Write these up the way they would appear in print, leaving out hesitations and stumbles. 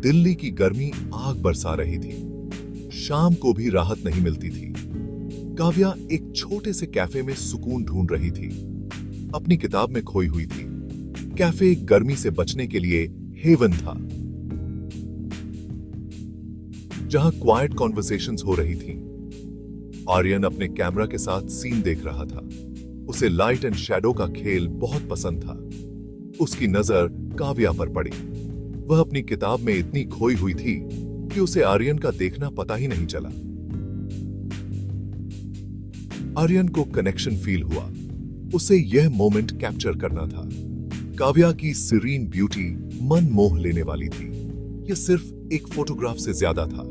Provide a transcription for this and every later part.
दिल्ली की गर्मी आग बरसा रही थी। शाम को भी राहत नहीं मिलती थी। काव्या एक छोटे से कैफे में सुकून ढूंढ रही थी। अपनी किताब में खोई हुई थी। कैफे गर्मी से बचने के लिए हेवन था, जहां क्वाइट कॉन्वर्सेशंस हो रही थी। आर्यन अपने कैमरा के साथ सीन देख रहा था। उसे लाइट एंड शैडो का खेल बहुत पसंद था। उसकी नजर काव्या पर पड़ी। वह अपनी किताब में इतनी खोई हुई थी कि उसे आर्यन का देखना पता ही नहीं चला। आर्यन को कनेक्शन फील हुआ। उसे यह मोमेंट कैप्चर करना था। काव्या की सीरीन ब्यूटी मन मोह लेने वाली थी। यह सिर्फ एक फोटोग्राफ से ज्यादा था।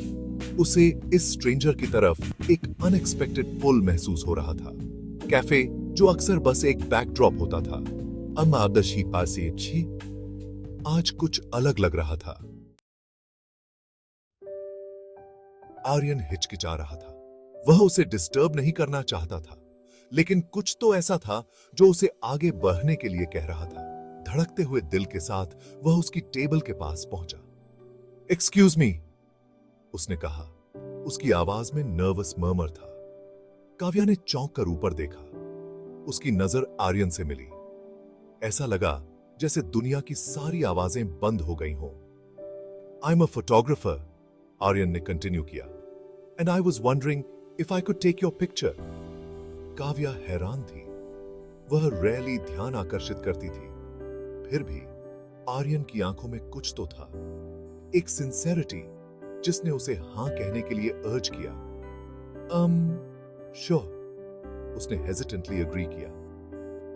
उसे इस स्ट्रेंजर की तरफ एक अनएक्सपेक्टेड पुल महसूस हो रहा था। कैफे जो अक्सर बस एक बैकड्रॉप होता था, आज कुछ अलग लग रहा था। आर्यन हिचकिचा रहा था। वह उसे डिस्टर्ब नहीं करना चाहता था, लेकिन कुछ तो ऐसा था जो उसे आगे बढ़ने के लिए कह रहा था। धड़कते हुए दिल के साथ वह उसकी टेबल के पास पहुंचा। एक्सक्यूज मी, उसने कहा। उसकी आवाज में नर्वस मर्मर था। काव्या ने चौंक कर ऊपर देखा। उसकी नजर आर्यन से मिली। ऐसा लगा जैसे दुनिया की सारी आवाजें बंद हो गई हों। I am a photographer, Aryan ने कंटिन्यू किया, and I was wondering if I could take your picture. Kavya हैरान थी। वह रैली ध्यान आकर्षित करती थी, फिर भी आर्यन की आंखों में कुछ तो था, एक सिंसेरिटी जिसने उसे हां कहने के लिए अर्ज किया। श्योर, उसने हेजिटेंटली एग्री किया।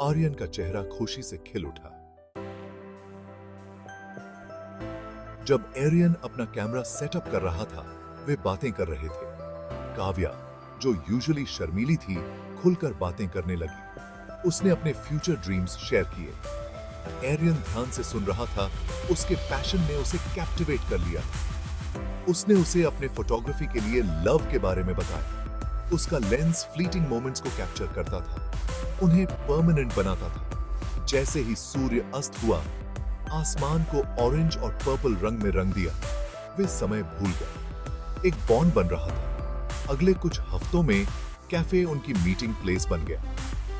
आर्यन का चेहरा खुशी से खिल उठा। जब आर्यन अपना कैमरा सेटअप कर रहा था, वे बातें कर रहे थे। काव्या, जो यूजुअली शर्मीली थी, खुलकर बातें करने लगी। उसने अपने फ्यूचर ड्रीम्स शेयर किए। आर्यन ध्यान से सुन रहा था। उसके पैशन ने उसे कैप्टिवेट कर लिया। उसने उसे अपने फोटोग्राफी के लिए लव के बारे में बताया। उसका लेंस फ्लीटिंग मोमेंट्स को कैप्चर करता था, उन्हें परमानेंट बनाता था। जैसे ही सूर्य अस्त हुआ, आसमान को ऑरेंज और पर्पल रंग में रंग दिया। वे समय भूल गए। एक बॉन्ड बन रहा था। अगले कुछ हफ्तों में कैफे उनकी मीटिंग प्लेस बन गया।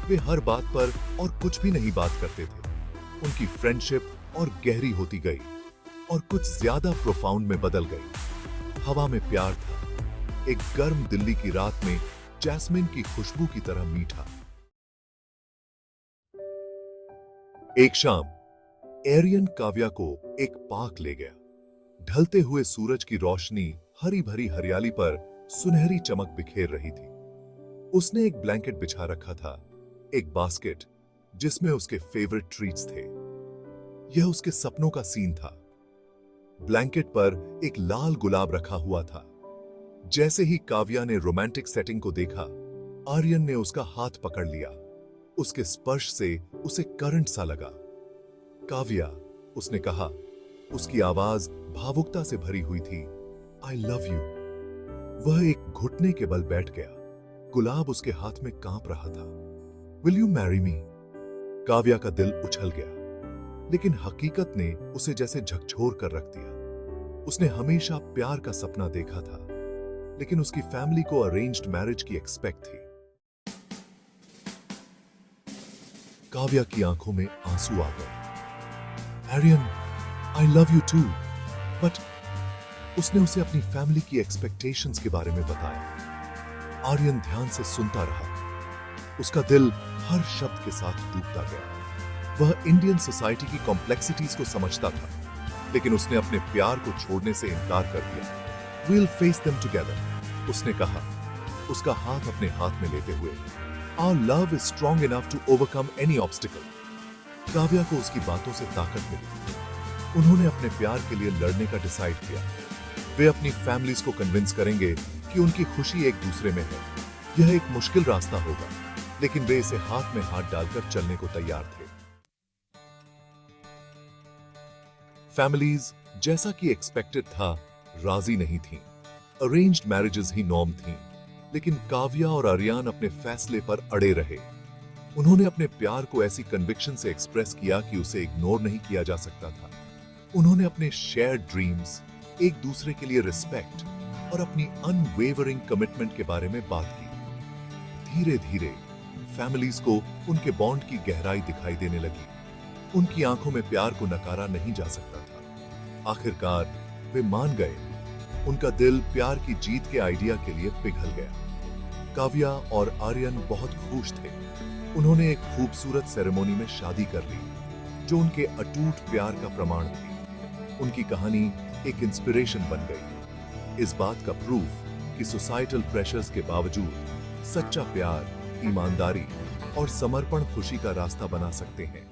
वे हर बात पर और कुछ भी नहीं बात करते थे। उनकी फ्रेंडशिप और गहरी होती गई और कुछ ज्यादा प्रोफाउंड में बदल गई। हवा में प्यार था, एक गर्म दिल्ली की रात में जैस्मिन की खुशबू की तरह मीठा। एक शाम आर्यन काव्या को एक पार्क ले गया। ढलते हुए सूरज की रोशनी हरी भरी हरियाली पर सुनहरी चमक बिखेर रही थी। उसने एक ब्लैंकेट बिछा रखा था, एक बास्केट जिसमें उसके फेवरेट ट्रीट्स थे। यह उसके सपनों का सीन था। ब्लैंकेट पर एक लाल गुलाब रखा हुआ था। जैसे ही काव्या ने रोमांटिक सेटिंग को देखा, आर्यन ने उसका हाथ पकड़ लिया। उसके स्पर्श से उसे करंट सा लगा। काव्या, उसने कहा। उसकी आवाज भावुकता से भरी हुई थी। आई लव यू। वह एक घुटने के बल बैठ गया। गुलाब उसके हाथ में कांप रहा था। Will you marry me? Kavya का दिल उछल गया, लेकिन हकीकत ने उसे जैसे झकझोर कर रख दिया। उसने हमेशा प्यार का सपना देखा था, लेकिन उसकी फैमिली को अरेंज्ड मैरिज की एक्सपेक्ट थी। काव्या की आंखों में आंसू आ गए। Aryan, I love you too, but उसने उसे अपनी फैमिली की एक्सपेक्टेशंस के बारे में बताया। आर्यन ध्यान से सुनता रहा। उसका दिल हर शब्द के साथ डूबता गया। वह इंडियन सोसाइटी की कॉम्प्लेक्सिटीज को समझता था, लेकिन उसने अपने प्यार को छोड़ने से इनकार कर दिया। We'll face them together, उसने कहा, उसका हाथ अपने हाथ में लेते हुए। Our love is strong enough to overcome any obstacle. Kavya को उसकी बातों से ताकत मिली। उन्होंने अपने प्यार के लिए लड़ने का डिसाइड किया। वे अपनी फैमिलीज को कन्विंस करेंगे कि उनकी खुशी एक दूसरे में है। यह एक मुश्किल रास्ता होगा, लेकिन वे इसे हाथ में हाथ डालकर चलने को तैयार थे। फैमिलीज, जैसा कि एक्सपेक्टेड था, राजी नहीं थीं। अरेंज्ड मैरिजेस ही नॉर्म थीं, लेकिन काव्या और आर्यन अपने फैसले पर अड़े रहे। उन्होंने अपने प्यार को ऐसी कन्विक्शन से एक्सप्रेस किया कि उसे इग्नोर नहीं किया जा सकता था। उन्होंने अपने शेयर्ड ड्रीम्स, एक दूसरे के लिए रिस्पेक्ट और अपनी अनवेवरिंग कमिटमेंट के बारे में बात की। धीरे धीरे फैमिलीज को उनके बॉन्ड की गहराई दिखाई देने लगी। उनकी आंखों में प्यार को नकारा नहीं जा सकता था। आखिरकार वे मान गए। उनका दिल प्यार की जीत के आइडिया के लिए पिघल गया। काव्या और आर्यन बहुत खुश थे। उन्होंने एक खूबसूरत सेरेमनी में शादी कर ली, जो उनके अटूट प्यार का प्रमाण थी। उनकी कहानी एक इंस्पिरेशन बन गई, इस बात का प्रूफ कि सोसाइटल प्रेशर्स के बावजूद सच्चा प्यार, ईमानदारी और समर्पण खुशी का रास्ता बना सकते हैं।